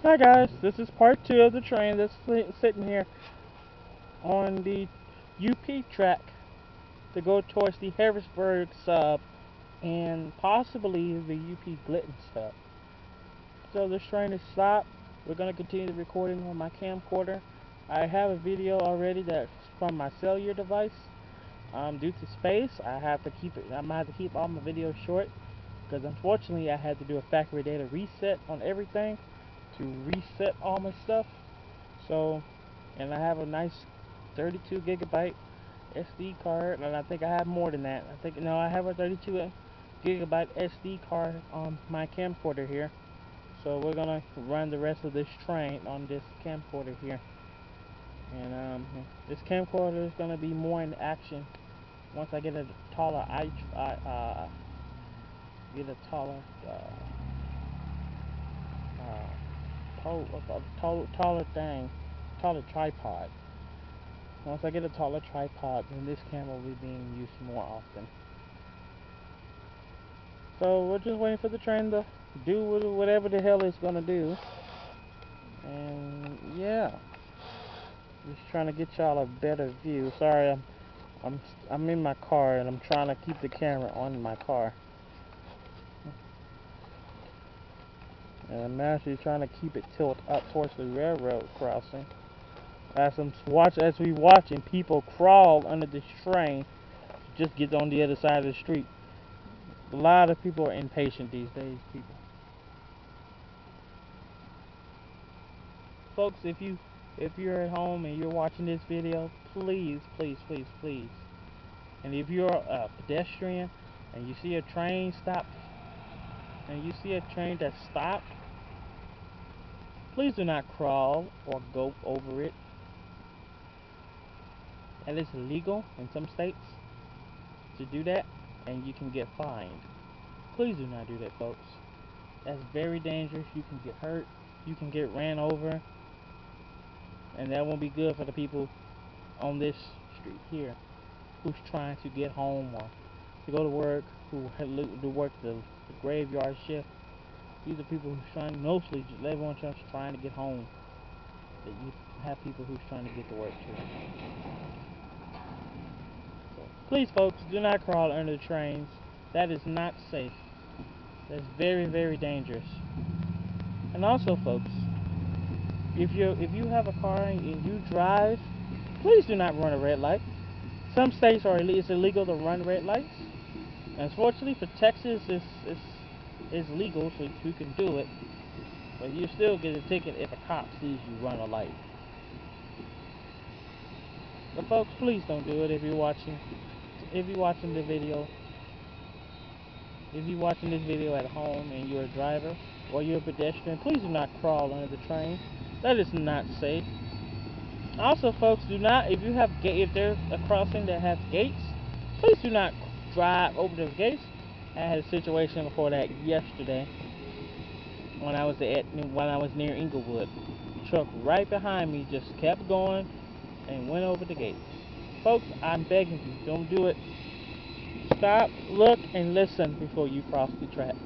Hi guys, this is part 2 of the train that's sitting here on the UP track to go towards the Harrisburg sub and possibly the UP Glidden sub. So this train is stopped. We're going to continue the recording on my camcorder. I have a video already that's from my cellular device. Due to space, I have to keep it. I'm gonna have to keep all my videos short because unfortunately I had to do a factory data reset on everything to reset all my stuff. So, and I have a nice 32 gigabyte SD card, and I think I have more than that. I have a 32 gigabyte SD card on my camcorder here. So we're gonna run the rest of this train on this camcorder here, and this camcorder is gonna be more in action once I get a taller get a taller taller thing, taller tripod. Once I get a taller tripod, then this camera will be being used more often. So we're just waiting for the train to do whatever the hell it's gonna do, and yeah, just trying to get y'all a better view. Sorry, I'm in my car and I'm trying to keep the camera on my car, and I'm actually trying to keep it tilt up towards the railroad crossing. As we watching people crawl under this train to just get on the other side of the street. A lot of people are impatient these days, people. Folks, if you're at home and you're watching this video, please, please, please, please. And if you're a pedestrian and you see a train stop and you see a train that stopped, please do not crawl or go over it. That is illegal in some states to do that, and you can get fined. Please do not do that, folks. That's very dangerous. You can get hurt. You can get ran over. And that won't be good for the people on this street here who's trying to get home or to go to work, who to work the graveyard shift. These are people who's trying, mostly everyone's just trying to get home. That you have people who's trying to get to work too. So, please, folks, do not crawl under the trains. That is not safe. That's very, very dangerous. And also, folks, if you have a car and you drive, please do not run a red light. Some states it's illegal to run red lights. Unfortunately, for Texas, it's legal, so you can do it. But you still get a ticket if a cop sees you run a light. But folks, please don't do it if you're watching. If you're watching the video, if you're watching this video at home and you're a driver or you're a pedestrian, please do not crawl under the train. That is not safe. Also, folks, do not, if there's a crossing that has gates, please do not drive over those gates. I had a situation before that yesterday when I was near Inglewood. The truck right behind me just kept going and went over the gate. Folks, I'm begging you, don't do it. Stop, look, and listen before you cross the tracks.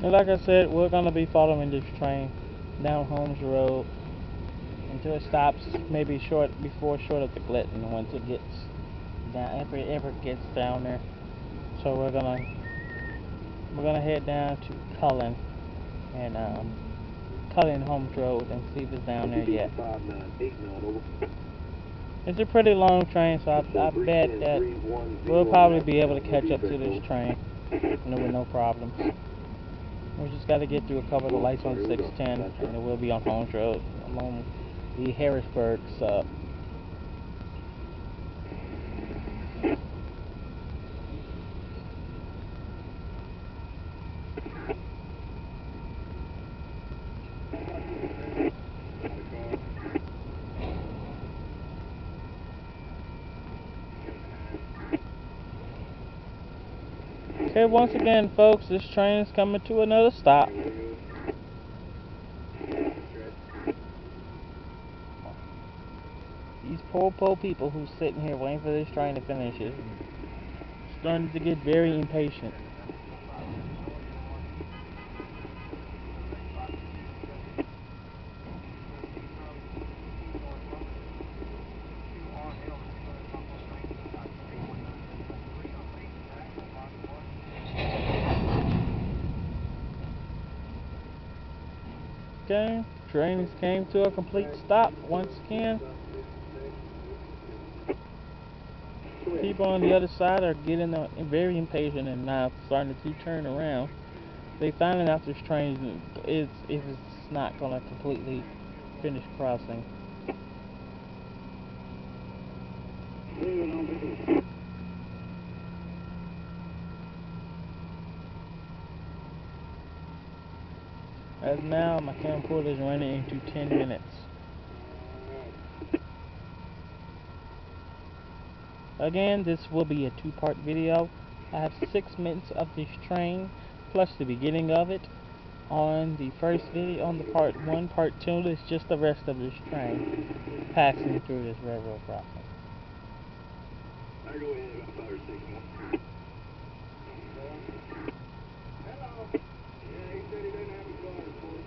And like I said, we're going to be following this train down Holmes Road until it stops, maybe short of the Glitton once it gets down, if it ever gets down there. So we're gonna head down to Cullen and Cullen Holmes Road and see if it's down there yet. It's a pretty long train, so I bet that we'll probably be able to catch up to this train with no problems. We just got to get through a couple of the lights on 610, and then we'll be on Holmes Road along the Harrisburg sub. Okay, once again, folks, this train is coming to another stop. These poor people who's sitting here waiting for this train to finish is starting to get very impatient. Okay, trains came to a complete stop once again. People on the other side are getting very impatient and now starting to turn around. They finding out this train is if it's not going to completely finish crossing. As now, my camcorder is running into 10 minutes. Again, this will be a two-part video. I have 6 minutes of this train, plus the beginning of it. On the first video, on the part 1, part 2 is just the rest of this train passing through this railroad crossing. I go ahead about 5 or 6 more. Hello. Yeah, he said he didn't have his car for it.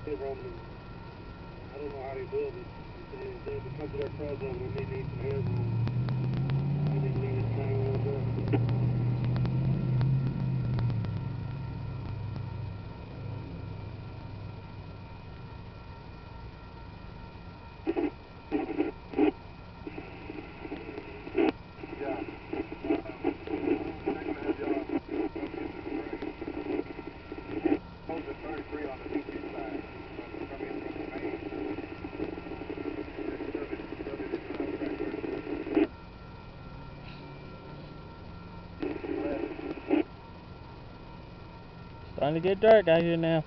Hey, Roman, I don't know how they build it. They have to come to their crossover and they need some headroom. And they leave this train where it's at. Starting to get dark out here now.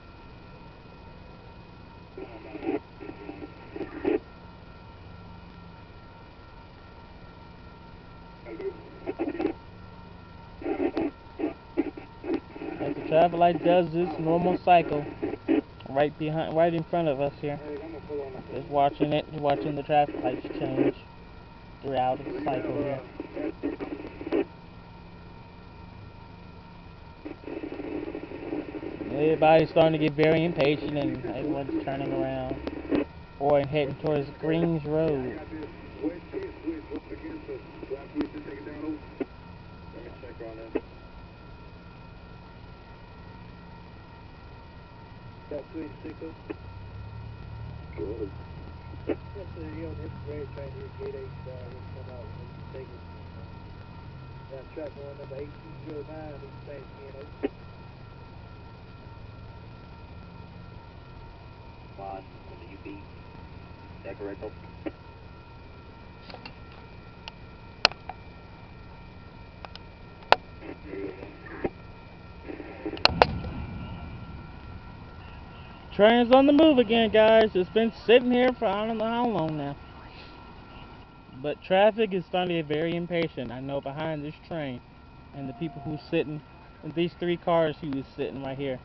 As the traffic light does this normal cycle, right in front of us here. Just watching the traffic lights change throughout the cycle here. Everybody's starting to get very impatient and everyone's turning around or heading towards Griggs Road. Track one number 1809 is saying, on the UP. Is that correct? Train's on the move again, guys. It's been sitting here for I don't know how long now. But traffic is starting to get very impatient. I know behind this train and the people who's sitting in these three cars who was sitting right here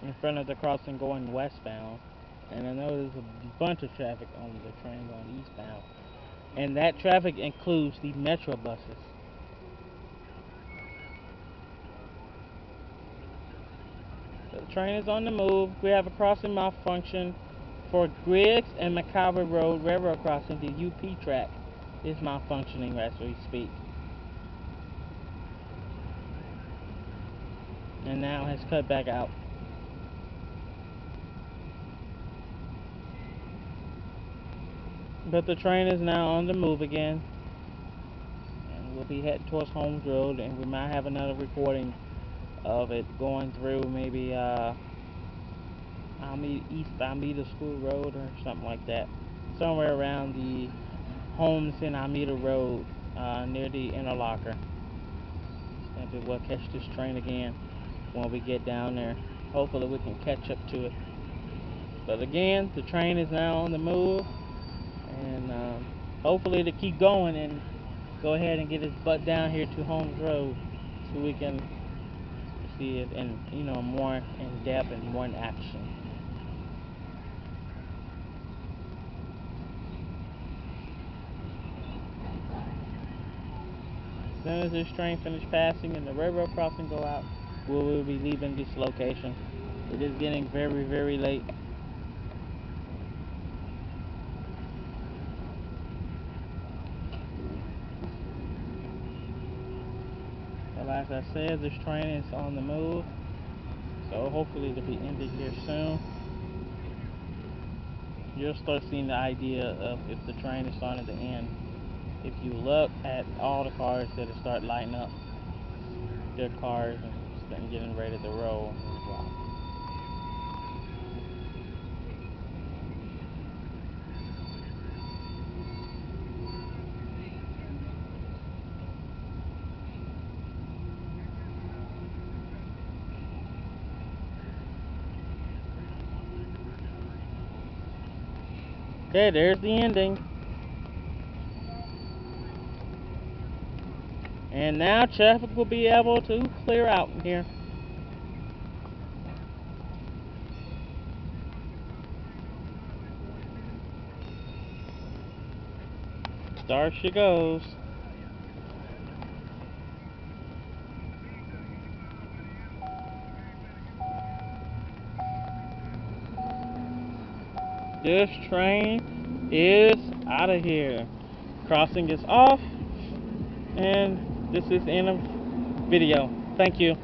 in front of the crossing going westbound. And I know there's a bunch of traffic on the train going eastbound. And that traffic includes the metro buses. The train is on the move. We have a crossing malfunction for Griggs and McCover Road Railroad crossing. The UP track is malfunctioning as we speak. And now has cut back out. But the train is now on the move again. And we'll be heading towards Holmes Road, and we might have another recording of it going through maybe East Alameda School Road or something like that. Somewhere around the Holmes and Alameda Road near the interlocker. Maybe we'll catch this train again when we get down there. Hopefully we can catch up to it. But again, the train is now on the move, and hopefully to keep going and go ahead and get its butt down here to Holmes Road so we can see it in more in depth and more in action. As soon as this train finishes passing and the railroad crossing go out, we will be leaving this location. It is getting very, very late. Well, as I said, this train is on the move, so hopefully it'll be ended here soon. You'll start seeing the idea of if the train is starting to end. If you look at all the cars that start lighting up their cars and getting ready to roll. Wow. Okay, there's the ending. And now traffic will be able to clear out in here. There she goes. This train is out of here. Crossing is off. And this is the end of video. Thank you.